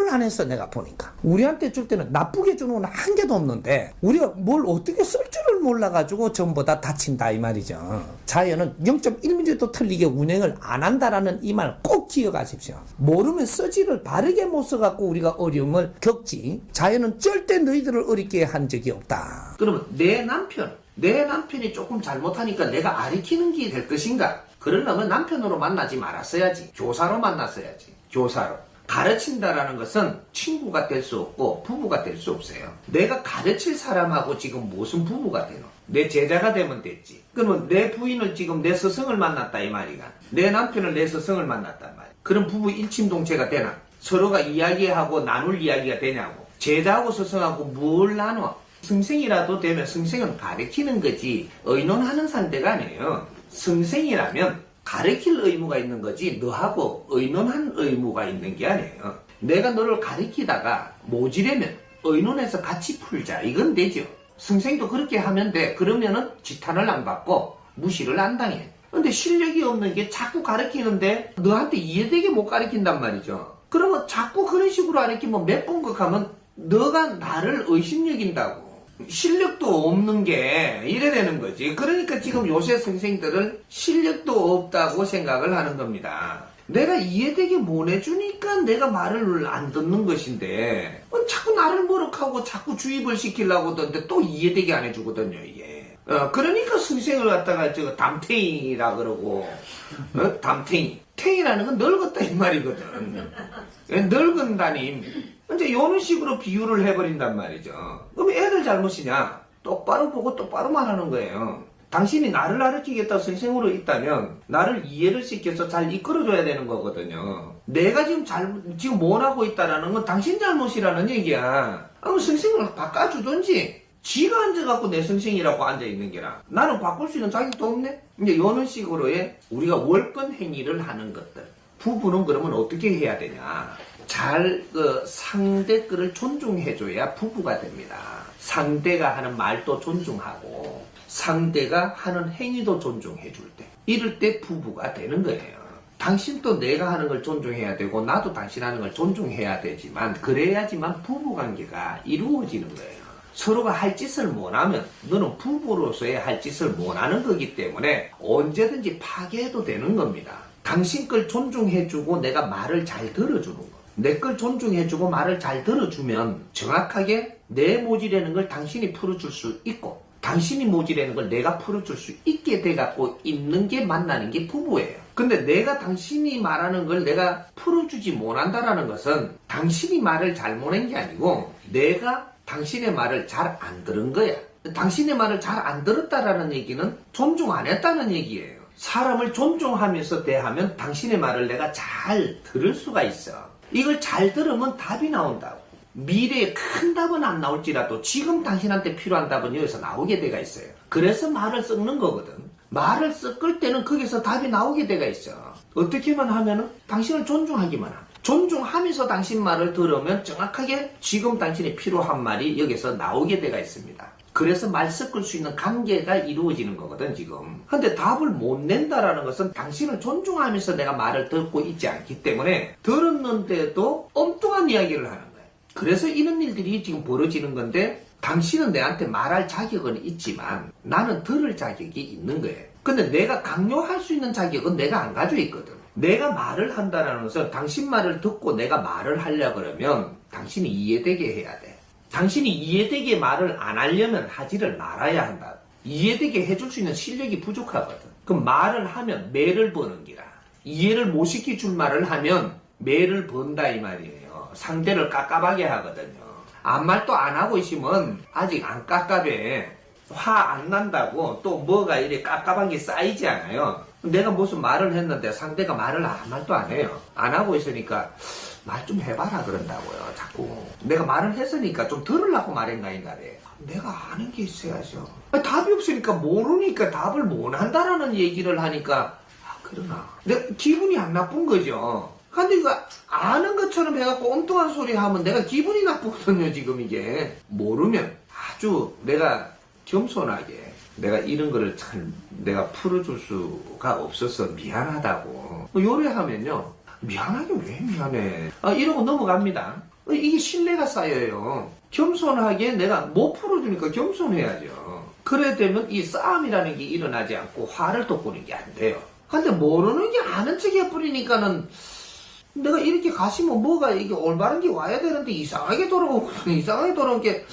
뭘 안 했어 내가 보니까. 우리한테 줄 때는 나쁘게 주는 건 한 개도 없는데 우리가 뭘 어떻게 쓸 줄을 몰라가지고 전부 다 다친다 이 말이죠. 자연은 0.1mm도 틀리게 운행을 안 한다라는 이 말 꼭 기억하십시오. 모르면 쓰지를 바르게 못 써갖고 우리가 어려움을 겪지, 자연은 절대 너희들을 어렵게 한 적이 없다. 그러면 내 남편이 조금 잘못하니까 내가 가르치는 게 될 것인가? 그러려면 남편으로 만나지 말았어야지. 교사로 만났어야지. 교사로. 가르친다라는 것은 친구가 될 수 없고 부부가 될 수 없어요. 내가 가르칠 사람하고 지금 무슨 부부가 되노? 내 제자가 되면 됐지. 그러면 내 부인을 지금 내 스승을 만났다 이 말이가. 내 남편을 내 스승을 만났단 말이야. 그럼 부부 일심동체가 되나? 서로가 이야기하고 나눌 이야기가 되냐고. 제자하고 스승하고 뭘 나눠? 승생이라도 되면 승생은 가르치는 거지 의논하는 상대가 아니에요. 승생이라면 가르칠 의무가 있는 거지 너하고 의논한 의무가 있는 게 아니에요. 내가 너를 가르치다가 모지려면 의논해서 같이 풀자 이건 되죠. 승생도 그렇게 하면 돼. 그러면은 지탄을 안 받고 무시를 안 당해. 근데 실력이 없는 게 자꾸 가르치는데 너한테 이해되게 못 가르친단 말이죠. 그러면 자꾸 그런 식으로 가르치면 몇 번 극하면 너가 나를 의심여긴다고. 실력도 없는 게 이래 되는 거지. 그러니까 지금 요새 선생들은 실력도 없다고 생각을 하는 겁니다. 내가 이해되게 못 해주니까 내가 말을 안 듣는 것인데 자꾸 나를 모욕하고 자꾸 주입을 시키려고 하던데 또 이해되게 안 해주거든요 이게. 그러니까 선생을 갖다가 저거 담탱이라 그러고 담탱이. 탱이라는 건 늙었다 이 말이거든. 늙은 담임. 이제 이런 식으로 비유를 해버린단 말이죠. 그럼 애들 잘못이냐? 똑바로 보고 똑바로 말하는 거예요. 당신이 나를 가르치겠다 선생으로 있다면 나를 이해를 시켜서 잘 이끌어줘야 되는 거거든요. 내가 지금 못하고 있다는 건 당신 잘못이라는 얘기야. 그럼 선생을 바꿔주든지 지가 앉아갖고 내 선생이라고 앉아있는 게라. 나는 바꿀 수 있는 자격도 없네? 이제 이런 식으로의 우리가 월권 행위를 하는 것들. 부부는 그러면 어떻게 해야 되냐? 잘 상대 거를 존중해줘야 부부가 됩니다. 상대가 하는 말도 존중하고 상대가 하는 행위도 존중해줄 때 이럴 때 부부가 되는 거예요. 당신도 내가 하는 걸 존중해야 되고 나도 당신 하는 걸 존중해야 되지만 그래야지만 부부관계가 이루어지는 거예요. 서로가 할 짓을 못하면 너는 부부로서의 할 짓을 못하는 거기 때문에 언제든지 파괴해도 되는 겁니다. 당신 걸 존중해주고 내가 말을 잘 들어주는 거. 내 걸 존중해주고 말을 잘 들어주면 정확하게 내 모질라는 걸 당신이 풀어줄 수 있고 당신이 모질라는 걸 내가 풀어줄 수 있게 돼갖고 있는 게 만나는 게 부부예요. 근데 내가 당신이 말하는 걸 내가 풀어주지 못한다라는 것은 당신이 말을 잘못한 게 아니고 내가 당신의 말을 잘 안 들은 거야. 당신의 말을 잘 안 들었다라는 얘기는 존중 안 했다는 얘기예요. 사람을 존중하면서 대하면 당신의 말을 내가 잘 들을 수가 있어. 이걸 잘 들으면 답이 나온다고. 미래에 큰 답은 안 나올지라도 지금 당신한테 필요한 답은 여기서 나오게 돼가 있어요. 그래서 말을 섞는 거거든. 말을 섞을 때는 거기서 답이 나오게 돼가 있어. 어떻게만 하면은 당신을 존중하기만 함. 존중하면서 당신 말을 들으면 정확하게 지금 당신이 필요한 말이 여기서 나오게 돼가 있습니다. 그래서 말 섞을 수 있는 관계가 이루어지는 거거든 지금. 근데 답을 못 낸다라는 것은 당신을 존중하면서 내가 말을 듣고 있지 않기 때문에 들었는데도 엉뚱한 이야기를 하는 거예요. 그래서 이런 일들이 지금 벌어지는 건데 당신은 내한테 말할 자격은 있지만 나는 들을 자격이 있는 거예요. 근데 내가 강요할 수 있는 자격은 내가 안 가지고 있거든. 내가 말을 한다는 것은 당신 말을 듣고 내가 말을 하려고 그러면 당신이 이해되게 해야 돼. 당신이 이해되게 말을 안 하려면 하지를 말아야 한다. 이해되게 해줄 수 있는 실력이 부족하거든. 그럼 말을 하면 매를 버는 기라. 이해를 못 시켜줄 말을 하면 매를 번다 이 말이에요. 상대를 깝깝하게 하거든요. 아무 말도 안 하고 있으면 아직 안 깝깝해. 화 안 난다고 또 뭐가 이래 깝깝한 게 쌓이지 않아요. 내가 무슨 말을 했는데 상대가 말을 아무 말도 안 해요. 안 하고 있으니까 말 좀 해봐라 그런다고요. 자꾸 내가 말을 했으니까 좀 들으려고 말했나 인가래. 내가 아는 게 있어야죠. 답이 없으니까 모르니까 답을 못 한다라는 얘기를 하니까 그러나 내가 기분이 안 나쁜 거죠. 근데 이거 아는 것처럼 해갖고 엉뚱한 소리 하면 내가 기분이 나쁘거든요. 지금 이게 모르면 아주 내가 겸손하게 내가 이런 거를 참 내가 풀어줄 수가 없어서 미안하다고 요래하면요. 미안하게 왜 미안해? 이러고 넘어갑니다. 이게 신뢰가 쌓여요. 겸손하게 내가 못 풀어주니까 겸손해야죠. 그래야 되면 이 싸움이라는 게 일어나지 않고 화를 돋구는 게 안 돼요. 근데 모르는 게 아는 척 해버리니까는 내가 이렇게 가시면 뭐가 이게 올바른 게 와야 되는데 이상하게 돌아오고 이상하게 돌아온 게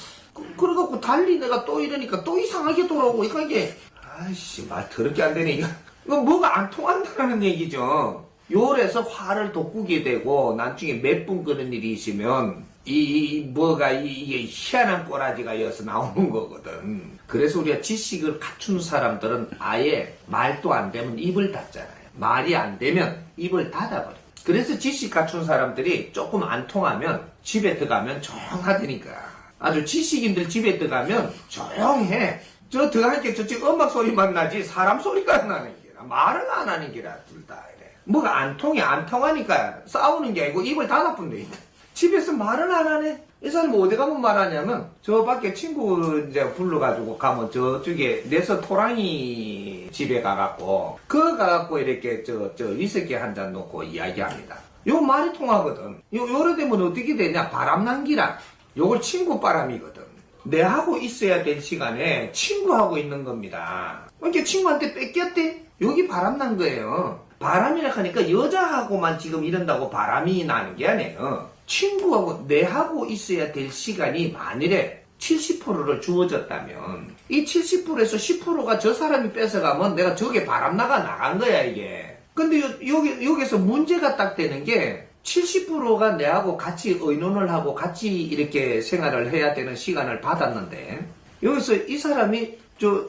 그래갖고 달리 내가 또 이러니까 또 이상하게 돌아오고 이게 아이씨 말 더럽게 안 되네 이거 뭐가 안 통한다는 얘기죠. 요래서 화를 돋구게 되고 나중에 몇 분 끄는 일이 있으면 이게 희한한 꼬라지가 이어서 나오는 거거든. 그래서 우리가 지식을 갖춘 사람들은 아예 말도 안 되면 입을 닫잖아요. 말이 안 되면 입을 닫아버려. 그래서 지식 갖춘 사람들이 조금 안 통하면 집에 들어가면 조용하다니까. 아주 지식인들 집에 들어가면 조용해. 저 들어가니까 저쪽 음악 소리만 나지 사람 소리가 안 나는 게라. 말을 안 하는 게라 둘 다 이래. 뭐가 안 통해. 안 통하니까 싸우는 게 아니고 입을 닫아뿐데. 집에서 말을 안 하네. 이 사람이 어디 가면 말하냐면 저 밖에 친구 이제 불러가지고 가면 저쪽에 내서 토랑이 집에 가갖고 그거 가갖고 이렇게 저 위스키 한 잔 놓고 이야기합니다. 요 말이 통하거든. 요래 되면 어떻게 되냐. 바람난기라. 요걸 친구 바람이거든. 내하고 있어야 될 시간에 친구하고 있는 겁니다. 그러니까 친구한테 뺏겼대. 여기 바람난 거예요. 바람이라 하니까 여자하고만 지금 이런다고 바람이 나는 게 아니에요. 친구하고 내하고 있어야 될 시간이 만일에 70%를 주어졌다면 이 70%에서 10%가 저 사람이 뺏어가면 내가 저게 바람나가 나간 거야 이게. 근데 여기서 문제가 딱 되는 게 70%가 내하고 같이 의논을 하고 같이 이렇게 생활을 해야 되는 시간을 받았는데 여기서 이 사람이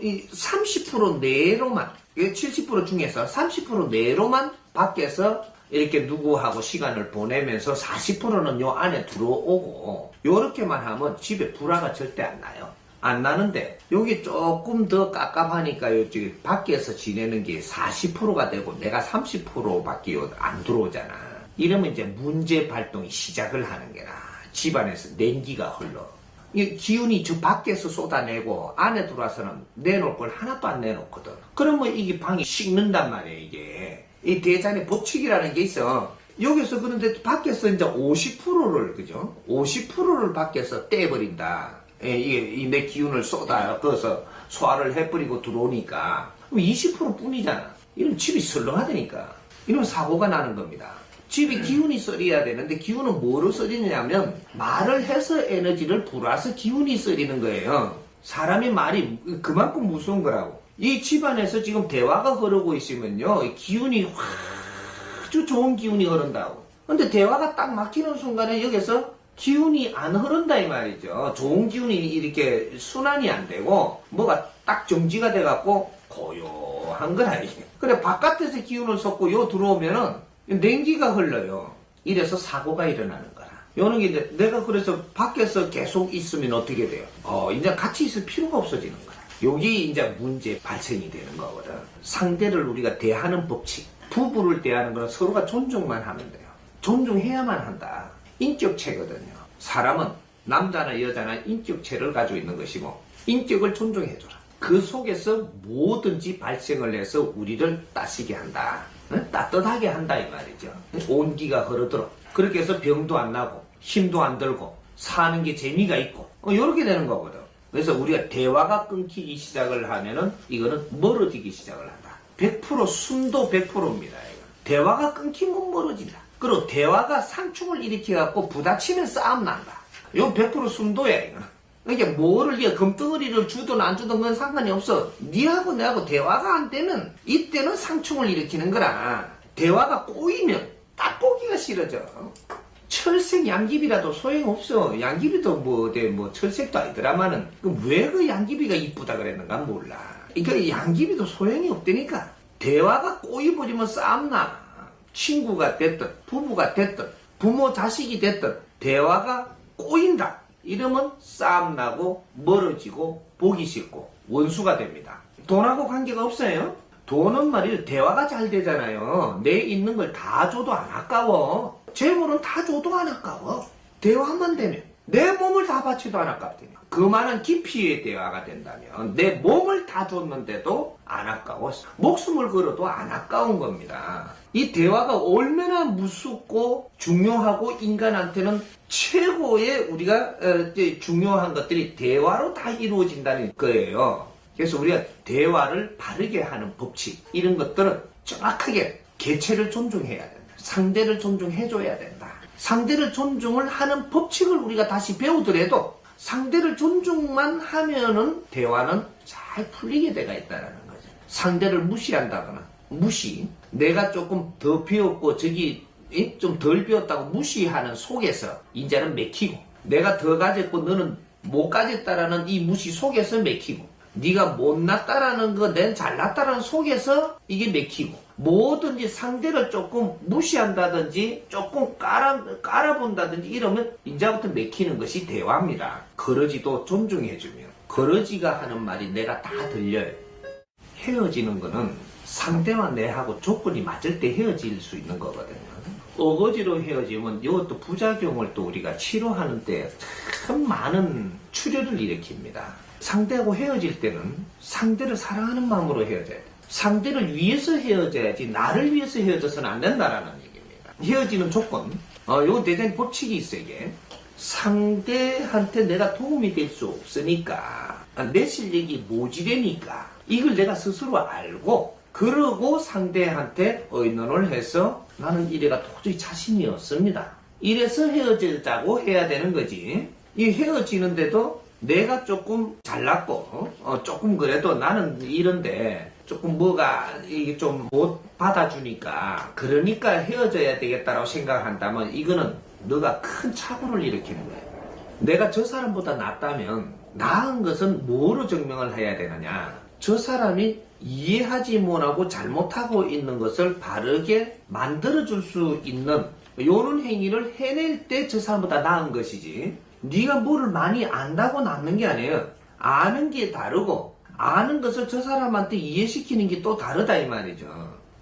이 30% 내로만 70% 중에서 30% 내로만 밖에서 이렇게 누구하고 시간을 보내면서 40%는 요 안에 들어오고 요렇게만 하면 집에 불화가 절대 안 나요. 안 나는데 여기 조금 더 깝깝하니까 요즘 밖에서 지내는 게 40%가 되고 내가 30%밖에 안 들어오잖아. 이러면 이제 문제 발동이 시작을 하는 게라. 집안에서 냉기가 흘러. 기운이 저 밖에서 쏟아내고 안에 들어와서는 내놓을 걸 하나도 안 내놓거든. 그러면 이게 방이 식는단 말이야 이게. 이 대장의 법칙이라는 게 있어. 여기서 그런데 밖에서 이제 50%를 그죠? 50%를 밖에서 떼버린다. 이게 내 기운을 쏟아서 소화를 해버리고 들어오니까 20% 뿐이잖아. 이러면 집이 설렁하다니까. 이러면 사고가 나는 겁니다. 집이 기운이 썰어야 되는데 기운은 뭐로 썰이냐면 말을 해서 에너지를 불어서 기운이 썰이는 거예요. 사람의 말이 그만큼 무서운 거라고. 이 집안에서 지금 대화가 흐르고 있으면요 기운이 아주 좋은 기운이 흐른다고. 근데 대화가 딱 막히는 순간에 여기서 기운이 안 흐른다 이 말이죠. 좋은 기운이 이렇게 순환이 안 되고 뭐가 딱 정지가 돼갖고 고요한 거라 이게. 그래 바깥에서 기운을 쏟고 요 들어오면은 냉기가 흘러요. 이래서 사고가 일어나는 거라. 요는 게 이제 내가 그래서 밖에서 계속 있으면 어떻게 돼요? 이제 같이 있을 필요가 없어지는 거야. 여기 이제 문제 발생이 되는 거거든. 상대를 우리가 대하는 법칙. 부부를 대하는 거는 서로가 존중만 하면 돼요. 존중해야만 한다. 인격체거든요. 사람은 남자나 여자나 인격체를 가지고 있는 것이고 인격을 존중해줘라. 그 속에서 뭐든지 발생을 해서 우리를 따시게 한다. 따뜻하게 한다 이 말이죠. 온기가 흐르도록. 그렇게 해서 병도 안 나고 힘도 안 들고 사는 게 재미가 있고 이렇게 되는 거거든. 그래서 우리가 대화가 끊기기 시작을 하면은 이거는 멀어지기 시작을 한다. 100% 순도 100%입니다. 이거. 대화가 끊기면 멀어진다. 그리고 대화가 상충을 일으켜갖고 부딪히면 싸움 난다. 이건 100% 순도야 이거. 그러니까 뭐를 이게 금덩어리를 주든 안 주든 그건 상관이 없어. 니하고 내하고 대화가 안 되면 이때는 상충을 일으키는 거라. 대화가 꼬이면 딱 보기가 싫어져. 철색 양귀비라도 소용없어. 양귀비도 뭐 철색도 아니더라마는 왜 그 양귀비가 이쁘다 그랬는가 몰라. 그러니까 양귀비도 소용이 없다니까. 대화가 꼬이버리면 싸움나. 친구가 됐든 부부가 됐든 부모 자식이 됐든 대화가 꼬인다. 이러면 싸움 나고 멀어지고 보기 싫고 원수가 됩니다. 돈하고 관계가 없어요. 돈은 말이죠. 대화가 잘 되잖아요. 내 있는 걸 다 줘도 안 아까워. 재물은 다 줘도 안 아까워. 대화만 되면. 내 몸을 다 바쳐도 안 아깝다며. 그 많은 깊이의 대화가 된다면 내 몸을 다 줬는데도 안 아까워. 목숨을 걸어도 안 아까운 겁니다. 이 대화가 얼마나 무섭고 중요하고 인간한테는 최고의 우리가 중요한 것들이 대화로 다 이루어진다는 거예요. 그래서 우리가 대화를 바르게 하는 법칙 이런 것들은 정확하게 개체를 존중해야 된다. 상대를 존중해줘야 된다. 상대를 존중을 하는 법칙을 우리가 다시 배우더라도 상대를 존중만 하면은 대화는 잘 풀리게 돼가 있다는 거죠. 상대를 무시한다거나 무시, 내가 조금 더 배웠고 저기 좀 덜 배웠다고 무시하는 속에서 이제는 맥히고, 내가 더 가졌고 너는 못 가졌다라는 이 무시 속에서 맥히고, 네가 못났다라는 거 난 잘났다라는 속에서 이게 맥히고, 뭐든지 상대를 조금 무시한다든지 조금 깔아본다든지 이러면 이제부터 맥히는 것이 대화입니다. 거러지도 존중해주면 거러지가 하는 말이 내가 다 들려요. 헤어지는 거는 상대와 내하고 조건이 맞을 때 헤어질 수 있는 거거든요. 어거지로 헤어지면 이것도 부작용을 또 우리가 치료하는 데 참 많은 출혈을 일으킵니다. 상대하고 헤어질 때는 상대를 사랑하는 마음으로 헤어져야 돼. 상대를 위해서 헤어져야지 나를 위해서 헤어져서는 안 된다라는 얘기입니다. 헤어지는 조건, 요 대단히 법칙이 있어요. 이게 상대한테 내가 도움이 될 수 없으니까, 내 실력이 모자라니까 이걸 내가 스스로 알고, 그러고 상대한테 의논을 해서 나는 이래가 도저히 자신이 없습니다. 이래서 헤어지자고 해야 되는 거지. 이 헤어지는데도 내가 조금 잘났고 조금 그래도 나는 이런데 조금 뭐가 이게 좀 못 받아주니까 그러니까 헤어져야 되겠다라고 생각한다면 이거는 너가 큰 착오를 일으키는 거예요. 내가 저 사람보다 낫다면 나은 것은 뭐로 증명을 해야 되느냐? 저 사람이 이해하지 못하고 잘못하고 있는 것을 바르게 만들어줄 수 있는 요런 행위를 해낼 때 저 사람보다 나은 것이지, 네가 뭐를 많이 안다고 낫는 게 아니에요. 아는 게 다르고 아는 것을 저 사람한테 이해시키는 게 또 다르다 이 말이죠.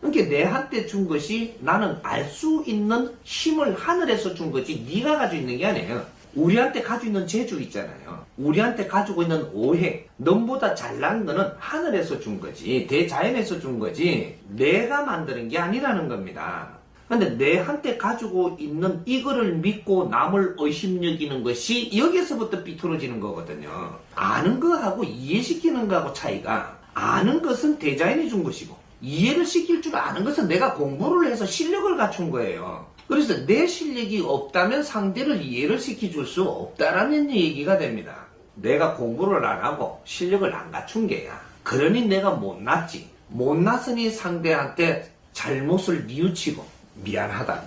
그러니까 내한테 준 것이 나는 알 수 있는 힘을 하늘에서 준 거지 네가 가지고 있는 게 아니에요. 우리한테 가지고 있는 재주 있잖아요. 우리한테 가지고 있는 오해, 넘보다 잘난 거는 하늘에서 준 거지, 대자연에서 준 거지 내가 만드는 게 아니라는 겁니다. 근데 내한테 가지고 있는 이거를 믿고 남을 의심여기는 것이 여기서부터 삐뚤어지는 거거든요. 아는 거하고 이해시키는 거하고 차이가, 아는 것은 대자연이 준 것이고 이해를 시킬 줄 아는 것은 내가 공부를 해서 실력을 갖춘 거예요. 그래서 내 실력이 없다면 상대를 이해를 시켜줄 수 없다라는 얘기가 됩니다. 내가 공부를 안 하고 실력을 안 갖춘 게야. 그러니 내가 못났지. 못났으니 상대한테 잘못을 뉘우치고 미안하다.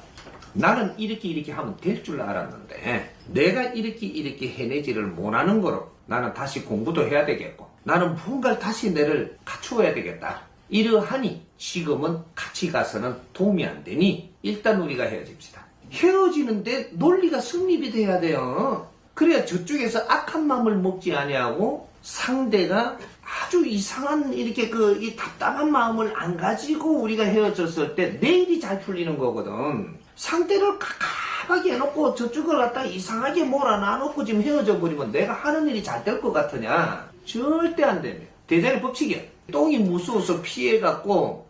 나는 이렇게 하면 될 줄 알았는데 내가 이렇게 해내지를 못하는 거로 나는 다시 공부도 해야 되겠고 나는 뭔가를 다시 내를 갖추어야 되겠다. 이러하니 지금은 같이 가서는 도움이 안 되니 일단 우리가 헤어집시다. 헤어지는데 논리가 성립이 돼야 돼요. 그래야 저쪽에서 악한 마음을 먹지 아니하고 상대가 아주 이상한 이렇게 이 답답한 마음을 안 가지고 우리가 헤어졌을 때 내일이 잘 풀리는 거거든. 상대를 갑갑하게 해놓고 저쪽을 갖다 이상하게 몰아놔놓고 지금 헤어져 버리면 내가 하는 일이 잘 될 것 같으냐? 절대 안 됩니다. 대자연의 법칙이야. 똥이 무서워서 피해갖고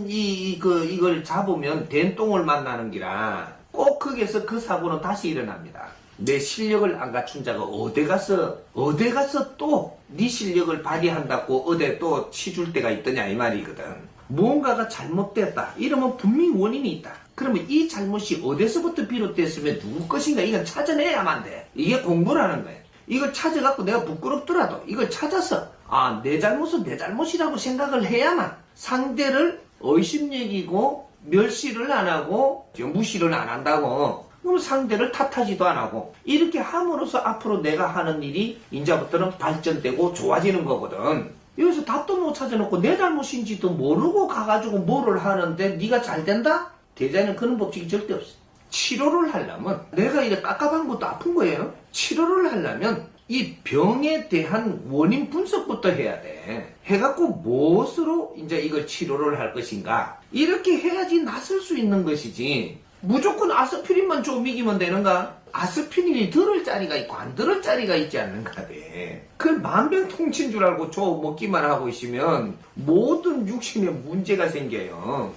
이걸 잡으면 된 똥을 만나는 기라 꼭 거기에서 그 사고는 다시 일어납니다. 내 실력을 안 갖춘 자가 어디 가서 또 네 실력을 발휘한다고 어디 또 치줄 때가 있더냐 이 말이거든. 무언가가 잘못됐다 이러면 분명히 원인이 있다. 그러면 이 잘못이 어디서부터 비롯됐으면 누구 것인가 이건 찾아내야만 돼. 이게 공부라는 거야. 이걸 찾아갖고 내가 부끄럽더라도 이걸 찾아서 내 잘못은 내 잘못이라고 생각을 해야만 상대를 의심여기고 멸시를 안 하고 무시를 안 한다고, 그럼 상대를 탓하지도 안 하고 이렇게 함으로써 앞으로 내가 하는 일이 이제부터는 발전되고 좋아지는 거거든. 여기서 답도 못 찾아놓고 내 잘못인지도 모르고 가가지고 뭐를 하는데 네가 잘 된다? 대자연은 그런 법칙이 절대 없어. 치료를 하려면 내가 이래 깝깝한 것도 아픈 거예요. 치료를 하려면 이 병에 대한 원인 분석부터 해야 돼. 해갖고 무엇으로 이제 이걸 치료를 할 것인가. 이렇게 해야지 낫을 수 있는 것이지. 무조건 아스피린만 좀 이기면 되는가? 아스피린이 들을 자리가 있고 안 들을 자리가 있지 않는가 돼. 그 만병통치인 줄 알고 저 먹기만 하고 있으면 모든 육신에 문제가 생겨요.